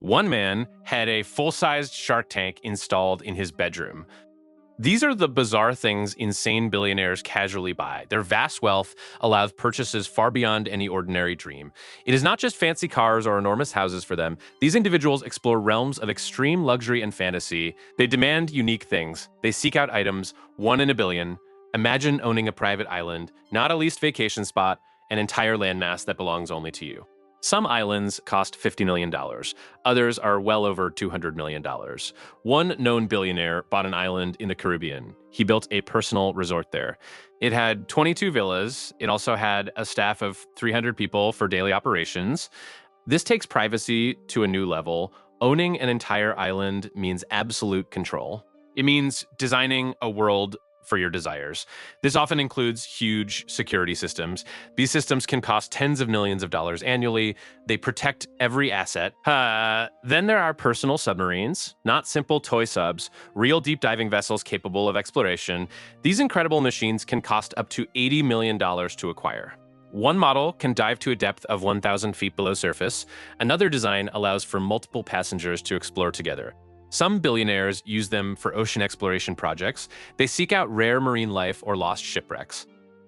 One man had a full-sized Shark Tank installed in his bedroom. These are the bizarre things insane billionaires casually buy. Their vast wealth allows purchases far beyond any ordinary dream. It is not just fancy cars or enormous houses for them. These individuals explore realms of extreme luxury and fantasy. They demand unique things. They seek out items, one in a billion. Imagine owning a private island, not a leased vacation spot, an entire landmass that belongs only to you. Some islands cost $50 million. Others are well over $200 million. One known billionaire bought an island in the Caribbean. He built a personal resort there. It had 22 villas. It also had a staff of 300 people for daily operations. This takes privacy to a new level. Owning an entire island means absolute control. It means designing a world for your desires. This often includes huge security systems. These systems can cost tens of millions of dollars annually. They protect every asset. Then there are personal submarines, not simple toy subs, real deep diving vessels capable of exploration. These incredible machines can cost up to $80 million to acquire. One model can dive to a depth of 1,000 feet below surface. Another design allows for multiple passengers to explore together. Some billionaires use them for ocean exploration projects. They seek out rare marine life or lost shipwrecks.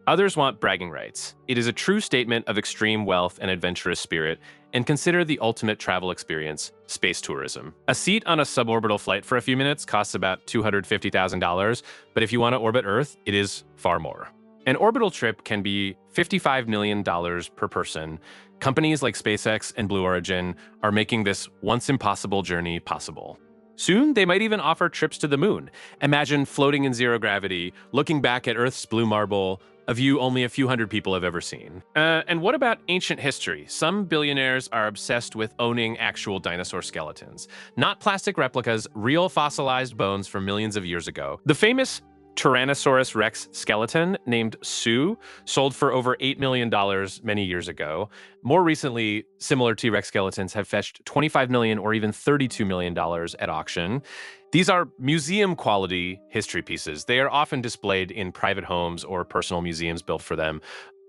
Others want bragging rights. It is a true statement of extreme wealth and adventurous spirit, and consider the ultimate travel experience, space tourism. A seat on a suborbital flight for a few minutes costs about $250,000, but if you want to orbit Earth, it is far more. An orbital trip can be $55 million per person. Companies like SpaceX and Blue Origin are making this once impossible journey possible. Soon, they might even offer trips to the moon. Imagine floating in zero gravity, looking back at Earth's blue marble, a view only a few hundred people have ever seen. And what about ancient history? Some billionaires are obsessed with owning actual dinosaur skeletons. Not plastic replicas, real fossilized bones from millions of years ago. The famous Tyrannosaurus Rex skeleton named Sue sold for over $8 million many years ago. More recently, similar T-Rex skeletons have fetched $25 million or even $32 million at auction. These are museum-quality history pieces. They are often displayed in private homes or personal museums built for them.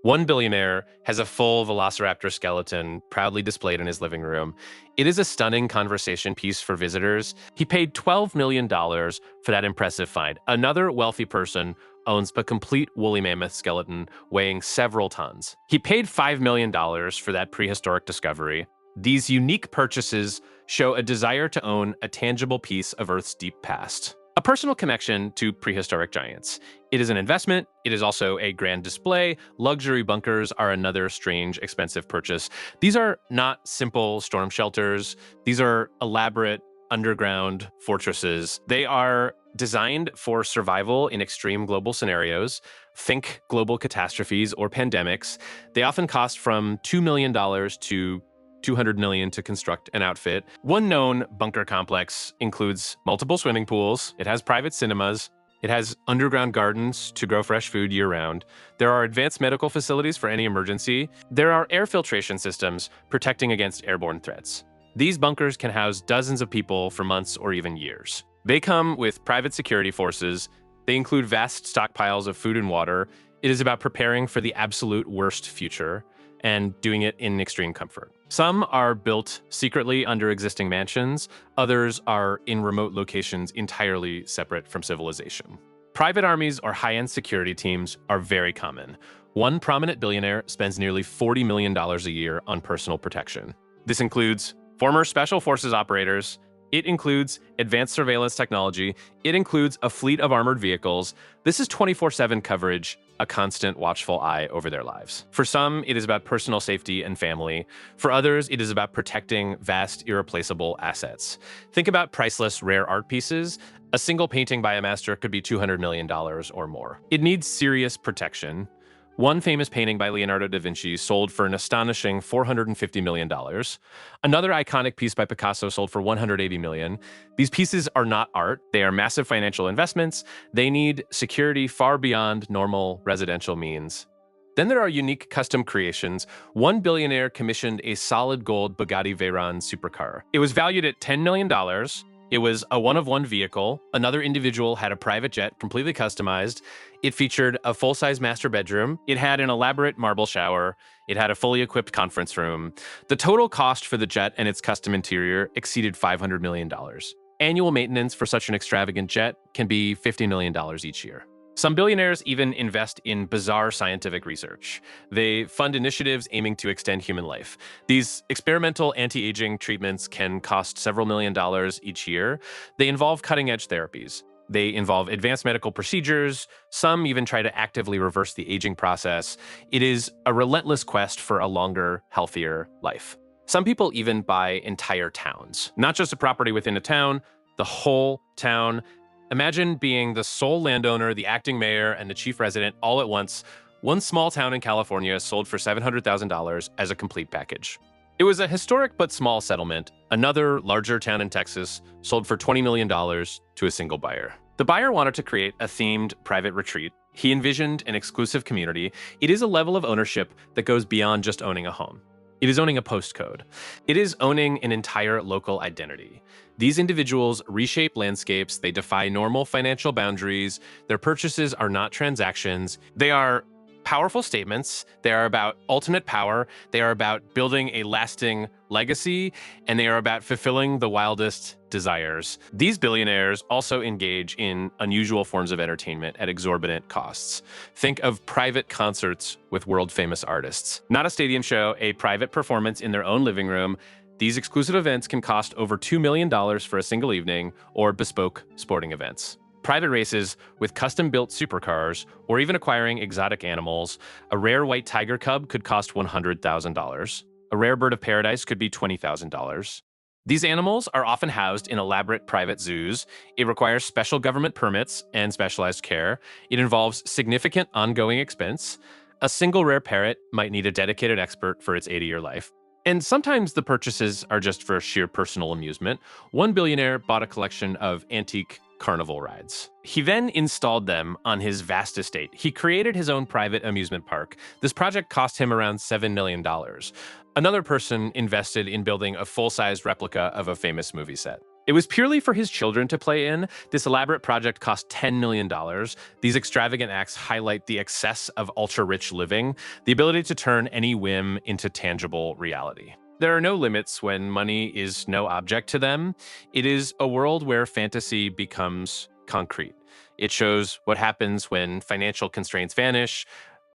One billionaire has a full Velociraptor skeleton proudly displayed in his living room. It is a stunning conversation piece for visitors. He paid $12 million for that impressive find. Another wealthy person owns a complete woolly mammoth skeleton weighing several tons. He paid $5 million for that prehistoric discovery. These unique purchases show a desire to own a tangible piece of Earth's deep past. A personal connection to prehistoric giants. It is an investment. It is also a grand display. Luxury bunkers are another strange, expensive purchase. These are not simple storm shelters. These are elaborate underground fortresses. They are designed for survival in extreme global scenarios. Think global catastrophes or pandemics. They often cost from $2 million to $200 million to construct an outfit. One known bunker complex includes multiple swimming pools. It has private cinemas. It has underground gardens to grow fresh food year-round. There are advanced medical facilities for any emergency. There are air filtration systems protecting against airborne threats. These bunkers can house dozens of people for months or even years. They come with private security forces. They include vast stockpiles of food and water. It is about preparing for the absolute worst future and doing it in extreme comfort. Some are built secretly under existing mansions. Others are in remote locations entirely separate from civilization. Private armies or high-end security teams are very common. One prominent billionaire spends nearly $40 million a year on personal protection. This includes former special forces operators. It includes advanced surveillance technology. It includes a fleet of armored vehicles. This is 24/7 coverage, a constant watchful eye over their lives. For some, it is about personal safety and family. For others, it is about protecting vast, irreplaceable assets. Think about priceless, rare art pieces. A single painting by a master could be $200 million or more. It needs serious protection. One famous painting by Leonardo da Vinci sold for an astonishing $450 million. Another iconic piece by Picasso sold for $180 million. These pieces are not art. They are massive financial investments. They need security far beyond normal residential means. Then there are unique custom creations. One billionaire commissioned a solid gold Bugatti Veyron supercar. It was valued at $10 million. It was a one-of-one vehicle. Another individual had a private jet, completely customized. It featured a full-size master bedroom. It had an elaborate marble shower. It had a fully equipped conference room. The total cost for the jet and its custom interior exceeded $500 million. Annual maintenance for such an extravagant jet can be $50 million each year. Some billionaires even invest in bizarre scientific research. They fund initiatives aiming to extend human life. These experimental anti-aging treatments can cost several $1 million each year. They involve cutting-edge therapies. They involve advanced medical procedures. Some even try to actively reverse the aging process. It is a relentless quest for a longer, healthier life. Some people even buy entire towns, not just a property within a town, the whole town. Imagine being the sole landowner, the acting mayor, and the chief resident all at once. One small town in California sold for $700,000 as a complete package. It was a historic but small settlement. Another larger town in Texas sold for $20 million to a single buyer. The buyer wanted to create a themed private retreat. He envisioned an exclusive community. It is a level of ownership that goes beyond just owning a home. It is owning a postcode. It is owning an entire local identity. These individuals reshape landscapes. They defy normal financial boundaries. Their purchases are not transactions. They are powerful statements. They are about ultimate power. They are about building a lasting legacy, and they are about fulfilling the wildest desires. These billionaires also engage in unusual forms of entertainment at exorbitant costs. Think of private concerts with world-famous artists. Not a stadium show, a private performance in their own living room. These exclusive events can cost over $2 million for a single evening, or bespoke sporting events. Private races with custom-built supercars, or even acquiring exotic animals. A rare white tiger cub could cost $100,000. A rare bird of paradise could be $20,000. These animals are often housed in elaborate private zoos. It requires special government permits and specialized care. It involves significant ongoing expense. A single rare parrot might need a dedicated expert for its 80-year life. And sometimes the purchases are just for sheer personal amusement. One billionaire bought a collection of antique carnival rides. He then installed them on his vast estate. He created his own private amusement park. This project cost him around $7 million. Another person invested in building a full-size replica of a famous movie set. It was purely for his children to play in. This elaborate project cost $10 million. These extravagant acts highlight the excess of ultra-rich living, the ability to turn any whim into tangible reality. There are no limits when money is no object to them. It is a world where fantasy becomes concrete. It shows what happens when financial constraints vanish,